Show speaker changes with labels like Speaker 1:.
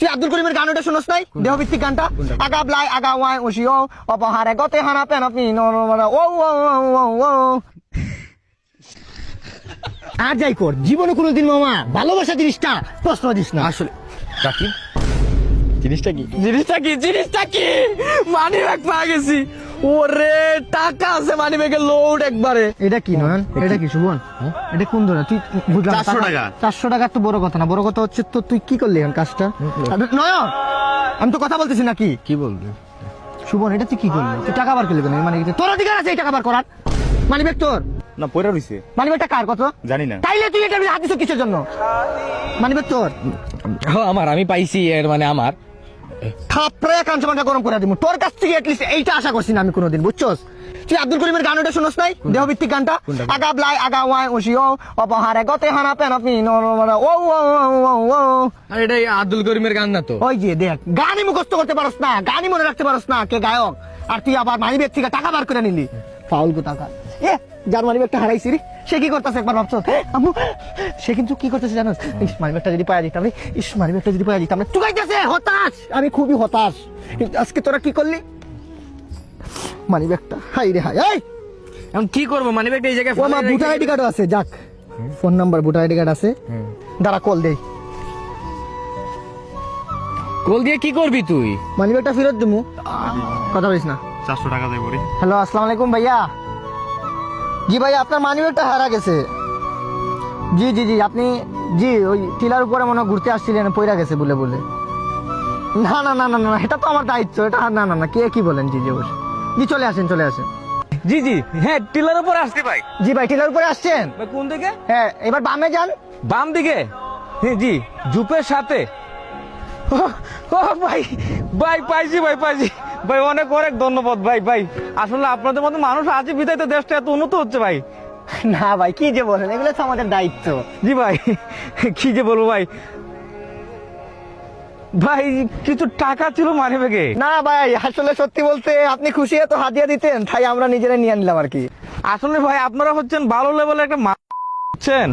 Speaker 1: তুই আব্দুল করিমের গান ওটা শুনস নাই? দেহভিত্তিক গানটা আগা ব্লাই আগা ওয়াই ওশিও অপহারে গতে হানা পেনাপি নো নো ও ও ও ও আর যাই কর, জীবনে কোনোদিন মামা ভালোবাসা জিনিসটা প্রশ্ন দিস না।
Speaker 2: আসলে রাকিব, জিনিসটা কি?
Speaker 1: জিনিসটা কি? মানি ব্যাগ পাওয়া গেছি। ওরে টাকা আছে মানি ব্যাগের লোড একবারে। এটা কি নয়ন? এটা কি শুভন? এটা কোন ধরনের? তুই বুঝলাম
Speaker 2: 400 টাকা।
Speaker 1: 400 টাকা তো বড় কথা না, বড় কথা হচ্ছে তো তুই কি করলি এখন কাজটা? নয়ন, আমি তো কথা বলতেছি নাকি?
Speaker 2: কি বলবি?
Speaker 1: শুভন, এটা তুই কি করলি? তুই টাকা বার করলি কেন? মানে তোর অধিকার আছে এই টাকা বার করার। মানি ব্যাগ তোর
Speaker 2: না, পয়রা রইছে।
Speaker 1: মানি ব্যাগটা কার কত
Speaker 2: জানি না।
Speaker 1: তাইলে তুই এটা হাত দিছিস কিসের জন্য? মানি ব্যাগ তোর
Speaker 3: আমার, আমি পাইছি এর মানে আমার।
Speaker 1: থাপড়ে কাঞ্চমানটা গরম করে দিব। তোর কাছ থেকে এটলিস্ট এইটা আশা করছি না আমি কোনোদিন, বুঝছস? তুই আব্দুল করিমের গান ওটা শুনস নাই? দেহভিত্তিক গানটা আগা ব্লাই আগা ওয়াই ওশিও অপহারে গতে হানা পেনাপি নো নো ও ও ও ও
Speaker 3: আর এটা আব্দুল করিমের গান না তো?
Speaker 1: ওই যে দেখ, গানই মুখস্থ করতে পারস না, গানই মনে রাখতে পারস না কে গায়ক, আর তুই আবার মানি ব্যাগ থেকে টাকা বার করে নিলি। ফাউল গো টাকা। যার মানি ব্যাগটা হারাইছি রে, সে কি করতেছে একবার ভাবছো? আম্মু, সে কিন্তু কি করতেছে জানোস? ইস, মানি ব্যাগটা যদি পাওয়া যেতাম রে, ইস, মানি ব্যাগটা যদি পাওয়া যেতাম রে। চুকাইতেছে, হতাশ, আমি খুবই হতাশ। কিন্তু আজকে তোরা কি করলি? মানি ব্যাগটা হাই রে হাই। এই
Speaker 3: এখন কি করবো? মানে ব্যাগটা এই জায়গায়
Speaker 1: ও মা, ভোটার আইডি কার্ডও আছে, যাক phone number voter ID card আছে, দাঁড়া কল দেই।
Speaker 3: কল দিয়ে কি করবি তুই?
Speaker 1: মানি ব্যাগটা ফেরত দেবো, কথা বলিস না।
Speaker 2: 400 টাকা দেব রে।
Speaker 1: হ্যালো, আসসালামু আলাইকুম ভাইয়া। জি ভাইয়া, আপনার মানি ব্যাগটা হারা গেছে। জি জি জি, আপনি জি ওই টিলার উপরে মনে হয় ঘুরতে আসছিলেন, পইরা গেছে বলে বলে। না না না না না, এটা তো আমার দায়িত্ব, এটা না না না, কে কি বলেন? জি জি অবশ্যই, জি চলে আসেন চলে আসেন।
Speaker 3: জি জি, হ্যাঁ টিলার উপর আসছি ভাই।
Speaker 1: জি ভাই, টিলার উপরে আসছেন?
Speaker 3: ভাই, কোন দিকে?
Speaker 1: হ্যাঁ, এবার বামে যান।
Speaker 3: বাম দিকে? হ্যাঁ জি, জুপের সাথে।
Speaker 1: ও ও ভাই,
Speaker 3: ভাই পাইছি, ভাই পাইছি ভাই, অনেক অনেক ধন্যবাদ ভাই। ভাই আসলে আপনাদের মতো মানুষ আছে বিধায় তো দেশটা এত উন্নত হচ্ছে ভাই।
Speaker 1: না ভাই, কি যে বলেন, এগুলো তো আমাদের দায়িত্ব।
Speaker 3: জি ভাই, কি যে বলবো ভাই। ভাই কিছু টাকা ছিল মানি ব্যাগে।
Speaker 1: না ভাই, আসলে সত্যি বলতে আপনি খুশি এত হাদিয়া দিতেন, তাই আমরা নিজেরা নিয়ে নিলাম আর কি।
Speaker 3: আসলে ভাই আপনারা হচ্ছেন ভালো লেভেলের একটা হচ্ছেন।